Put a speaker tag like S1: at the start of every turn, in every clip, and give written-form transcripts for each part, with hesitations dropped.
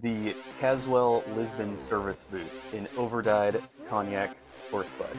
S1: the Caswell Lisbon service boot in overdyed cognac horsebutt.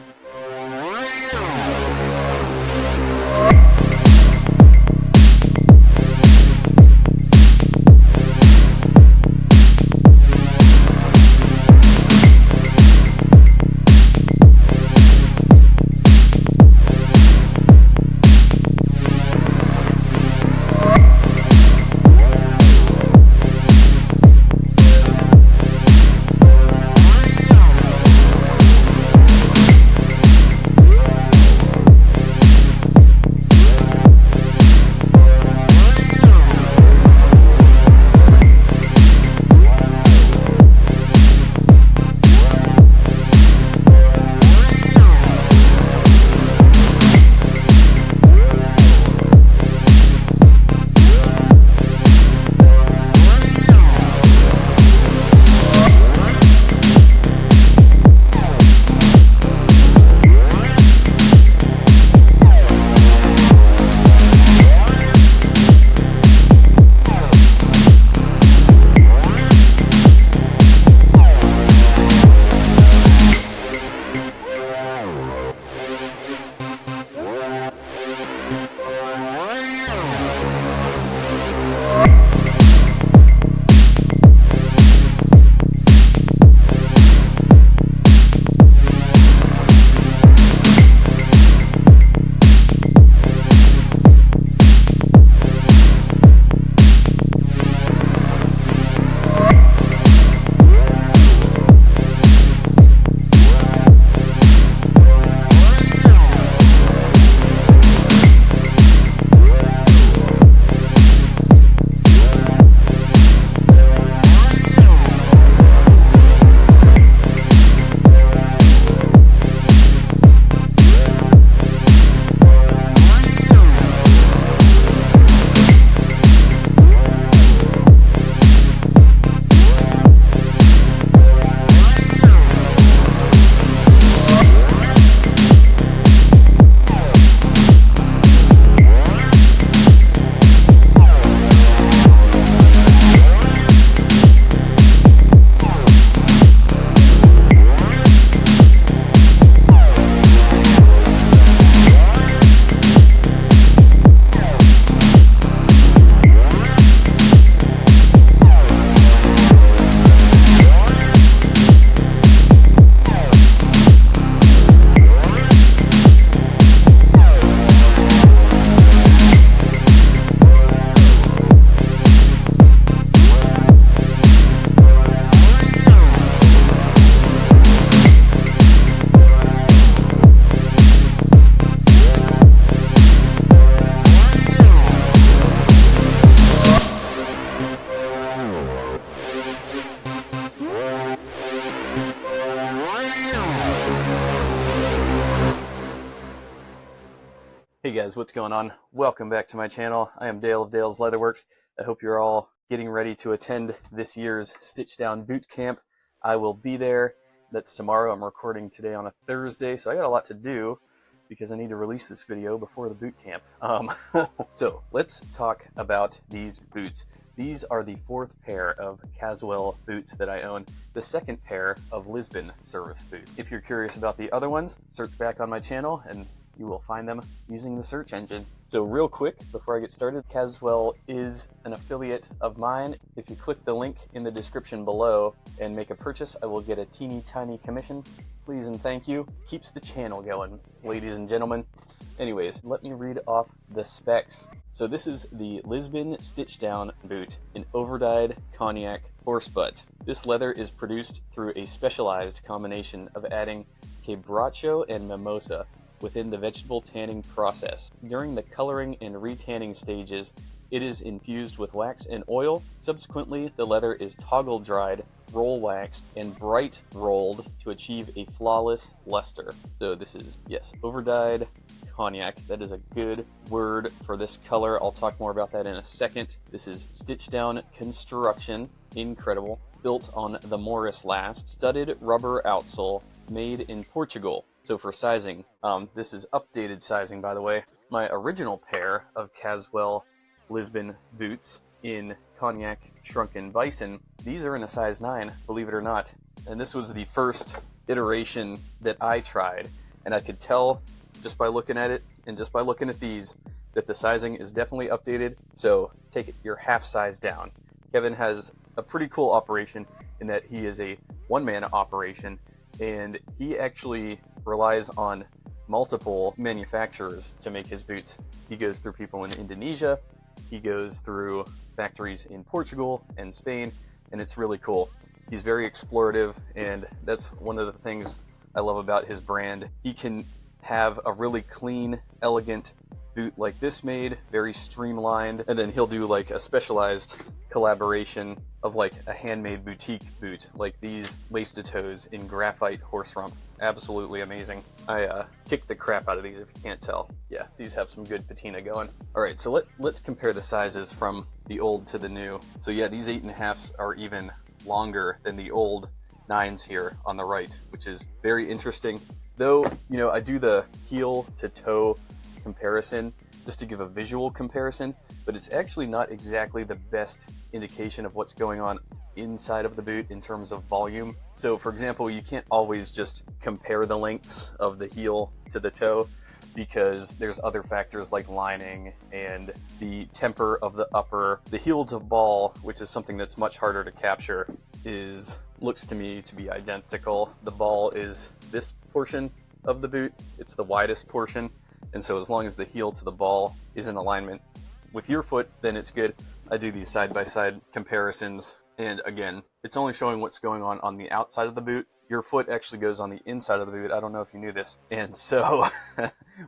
S1: Hey guys, what's going on? Welcome back to my channel. I am Dale of Dale's Leatherworks. I hope you're all getting ready to attend this year's Stitch Down Boot Camp. I will be there. That's tomorrow. I'm recording today on a Thursday, so I got a lot to do because I need to release this video before the boot camp. So let's talk about these boots. These are the fourth pair of Caswell boots that I own, the second pair of Lisbon service boots. If you're curious about the other ones, search back on my channel and you will find them using the search engine. So real quick, before I get started, Caswell is an affiliate of mine. If you click the link in the description below and make a purchase, I will get a teeny tiny commission. Please and thank you. Keeps the channel going, ladies and gentlemen. Anyways, let me read off the specs. So this is the Lisbon Stitch Down boot in overdyed cognac horsebutt. This leather is produced through a specialized combination of adding quebracho and mimosa within the vegetable tanning process. During the coloring and retanning stages, it is infused with wax and oil. Subsequently, the leather is toggle dried, roll waxed, and bright rolled to achieve a flawless luster. So this is, yes, overdyed cognac. That is a good word for this color. I'll talk more about that in a second. This is stitch down construction. Incredible. Built on the Morris last. Studded rubber outsole made in Portugal. So for sizing, this is updated sizing, by the way. My original pair of Caswell Lisbon boots in Cognac Shrunken Bison. These are in a size 9, believe it or not. And this was the first iteration that I tried, and I could tell just by looking at it and just by looking at these that the sizing is definitely updated, so take it your half size down. Kevin has a pretty cool operation in that he is a one-man operation, and he actually relies on multiple manufacturers to make his boots. He goes through people in Indonesia, he goes through factories in Portugal and Spain, and it's really cool. He's very explorative, and that's one of the things I love about his brand. He can have a really clean, elegant boot like this made, very streamlined, and then he'll do like a specialized collaboration of like a handmade boutique boot, like these lace to toes in graphite horse rump. Absolutely amazing. I kicked the crap out of these if you can't tell. Yeah, these have some good patina going. All right, so let's compare the sizes from the old to the new. So yeah, these 8.5s are even longer than the old 9s here on the right, which is very interesting. Though, you know, I do the heel to toe comparison just to give a visual comparison, but it's actually not exactly the best indication of what's going on inside of the boot in terms of volume. So for example, you can't always just compare the lengths of the heel to the toe, because there's other factors like lining and the temper of the upper. The heel to ball, which is something that's much harder to capture, looks to me to be identical. The ball is this portion of the boot, it's the widest portion, and so as long as the heel to the ball is in alignment with your foot, then it's good. I do these side-by-side comparisons, and again, it's only showing what's going on the outside of the boot. Your foot actually goes on the inside of the boot. I don't know if you knew this. And so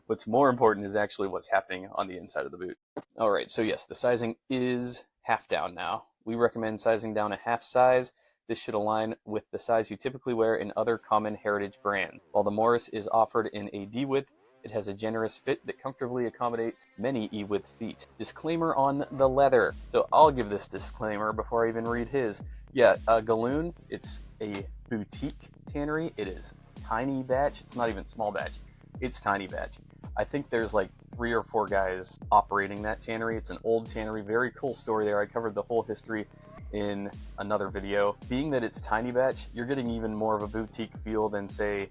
S1: what's more important is actually what's happening on the inside of the boot. All right, so yes, the sizing is half down now. We recommend sizing down a half size. This should align with the size you typically wear in other common heritage brands. While the Morris is offered in a D width, it has a generous fit that comfortably accommodates many E-width feet. Disclaimer on the leather. So I'll give this disclaimer before I even read his. Yeah, GALLUN, it's a boutique tannery. It is tiny batch. It's not even small batch. It's tiny batch. I think there's like 3 or 4 guys operating that tannery. It's an old tannery. Very cool story there. I covered the whole history in another video. Being that it's tiny batch, you're getting even more of a boutique feel than, say,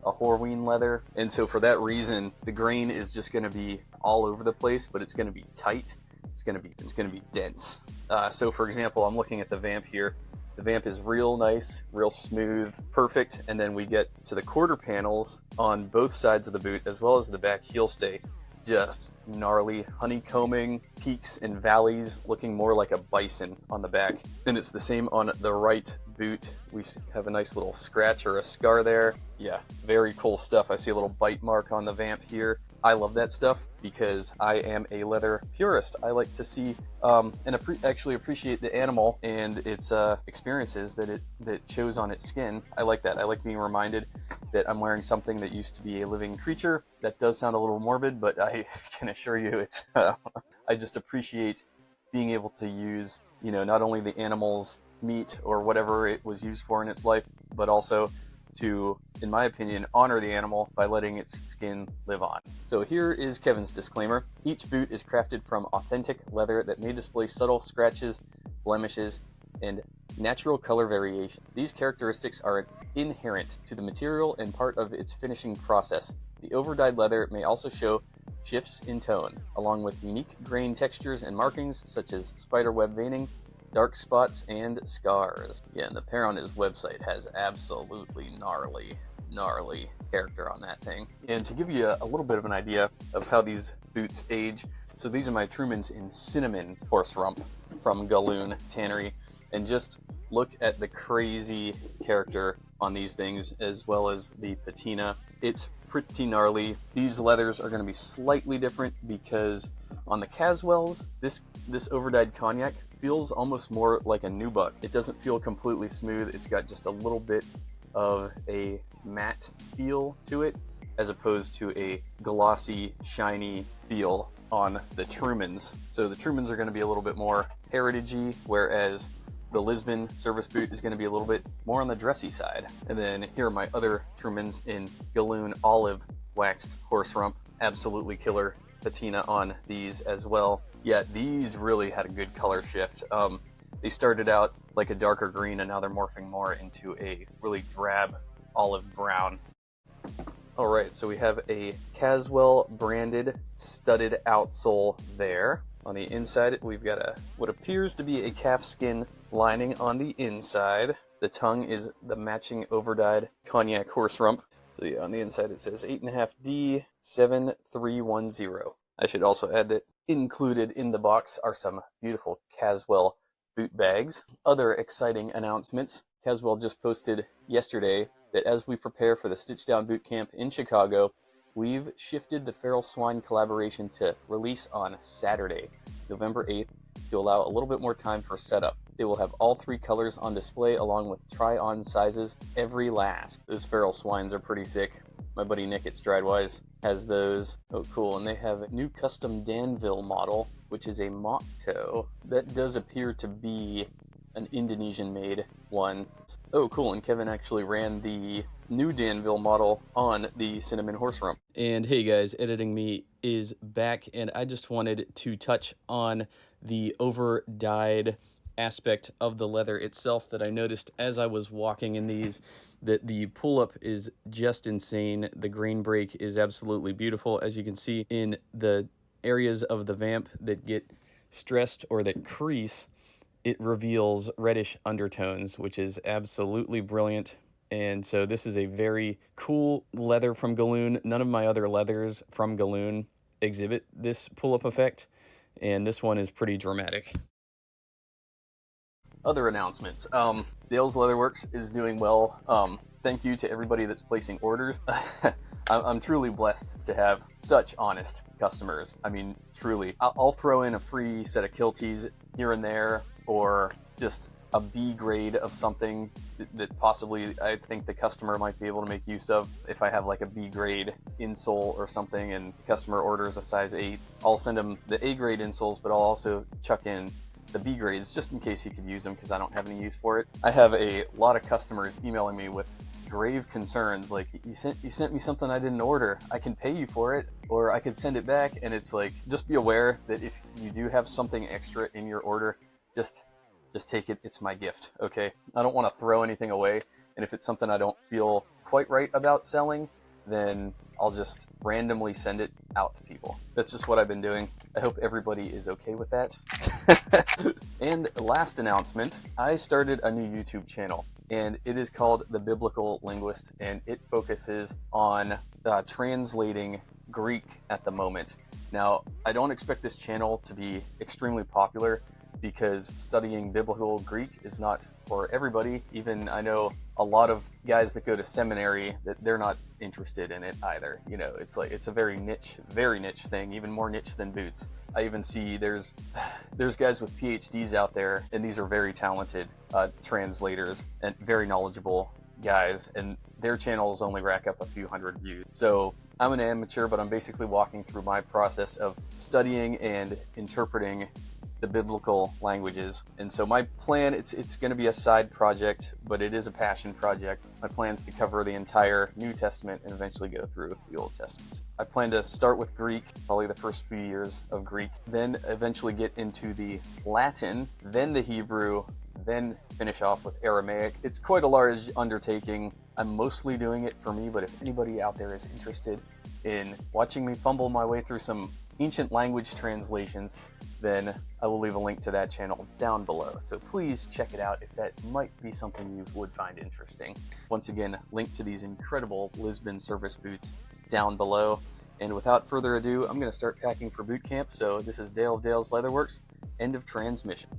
S1: a Horween leather. And so for that reason, the grain is just going to be all over the place, but it's going to be tight. It's going to be dense. So for example, I'm looking at the vamp here. The vamp is real nice, real smooth, perfect. And then we get to the quarter panels on both sides of the boot, as well as the back heel stay. Just gnarly honeycombing peaks and valleys, looking more like a bison on the back. And it's the same on the right boot. We have a nice little scratch or a scar there. Yeah, very cool stuff. I see a little bite mark on the vamp here. I love that stuff because I am a leather purist. I like to see and actually appreciate the animal and its experiences that shows on its skin. I like that. I like being reminded that I'm wearing something that used to be a living creature. That does sound a little morbid, but I can assure you it's I just appreciate being able to use, you know, not only the animal's meat or whatever it was used for in its life, but also to, in my opinion, honor the animal by letting its skin live on. So here is Kevin's disclaimer. Each boot is crafted from authentic leather that may display subtle scratches, blemishes, and natural color variation. These characteristics are inherent to the material and part of its finishing process. The overdyed leather may also show shifts in tone, along with unique grain textures and markings such as spiderweb veining, dark spots, and scars. Yeah, and the pair on his website has absolutely gnarly character on that thing. And to give you a little bit of an idea of how these boots age, so these are my Trumans in cinnamon horse rump from GALLUN Tannery, and just look at the crazy character on these things as well as the patina. It's pretty gnarly. These leathers are going to be slightly different because on the Caswells, this overdyed cognac feels almost more like a nubuck. It doesn't feel completely smooth. It's got just a little bit of a matte feel to it as opposed to a glossy, shiny feel on the Trumans. So the Trumans are going to be a little bit more heritagey, whereas the Lisbon service boot is going to be a little bit more on the dressy side. And then here are my other Trumans in GALLUN olive waxed horse rump. Absolutely killer patina on these as well. Yeah, these really had a good color shift. They started out like a darker green, and now they're morphing more into a really drab olive brown. All right, so we have a Caswell branded studded outsole there. On the inside, we've got what appears to be a calfskin lining on the inside. The tongue is the matching overdyed cognac horse rump. So yeah, on the inside it says 8.5D 7310. I should also add that included in the box are some beautiful Caswell boot bags. Other exciting announcements. Caswell just posted yesterday that as we prepare for the Stitch Down Boot Camp in Chicago, we've shifted the Feral Swine collaboration to release on Saturday, November 8th, to allow a little bit more time for setup. They will have all 3 colors on display along with try-on sizes every last. Those Feral Swines are pretty sick. My buddy Nick at Stridewise has those. Oh, cool. And they have a new custom Danville model, which is a mock toe. That does appear to be an Indonesian-made one. Oh, cool. And Kevin actually ran the new Danville model on the Cinnamon Horse Rump. And hey guys, Editing Me is back, and I just wanted to touch on the overdyed aspect of the leather itself that I noticed as I was walking in these, that the pull-up is just insane. The grain break is absolutely beautiful. As you can see in the areas of the vamp that get stressed or that crease, it reveals reddish undertones, which is absolutely brilliant. And so this is a very cool leather from GALLUN. None of my other leathers from GALLUN exhibit this pull-up effect, and this one is pretty dramatic. Other announcements. Dale's Leatherworks is doing well. Thank you to everybody that's placing orders. I'm truly blessed to have such honest customers. I mean, truly. I'll throw in a free set of kill tees here and there, or just a B grade of something that possibly I think the customer might be able to make use of. If I have like a B grade insole or something and the customer orders a size 8, I'll send them the A grade insoles, but I'll also chuck in the B grades just in case he could use them because I don't have any use for it. I have a lot of customers emailing me with grave concerns like, you sent me something I didn't order. I can pay you for it, or I could send it back. And it's like, just be aware that if you do have something extra in your order, just take it. It's my gift, okay? I don't want to throw anything away, and if it's something I don't feel quite right about selling, then I'll just randomly send it out to people. That's just what I've been doing. I hope everybody is okay with that. And last announcement, I started a new YouTube channel, and it is called The Biblical Linguist, and it focuses on translating Greek at the moment. Now, I don't expect this channel to be extremely popular, because studying biblical Greek is not for everybody. Even I know a lot of guys that go to seminary that they're not interested in it either. You know, it's like, it's a very niche thing, even more niche than boots. I even see there's guys with PhDs out there, and these are very talented translators and very knowledgeable guys, and their channels only rack up a few hundred views. So I'm an amateur, but I'm basically walking through my process of studying and interpreting the biblical languages. And so my plan, it's going to be a side project, but it is a passion project. My plan is to cover the entire New Testament and eventually go through the Old Testament. I plan to start with Greek, probably the first few years of Greek, then eventually get into the Latin, then the Hebrew, then finish off with Aramaic. It's quite a large undertaking. I'm mostly doing it for me, but if anybody out there is interested in watching me fumble my way through some ancient language translations, then I will leave a link to that channel down below. So please check it out if that might be something you would find interesting. Once again, link to these incredible Lisbon service boots down below. And without further ado, I'm going to start packing for boot camp. So this is Dale of Dale's Leatherworks. End of transmission.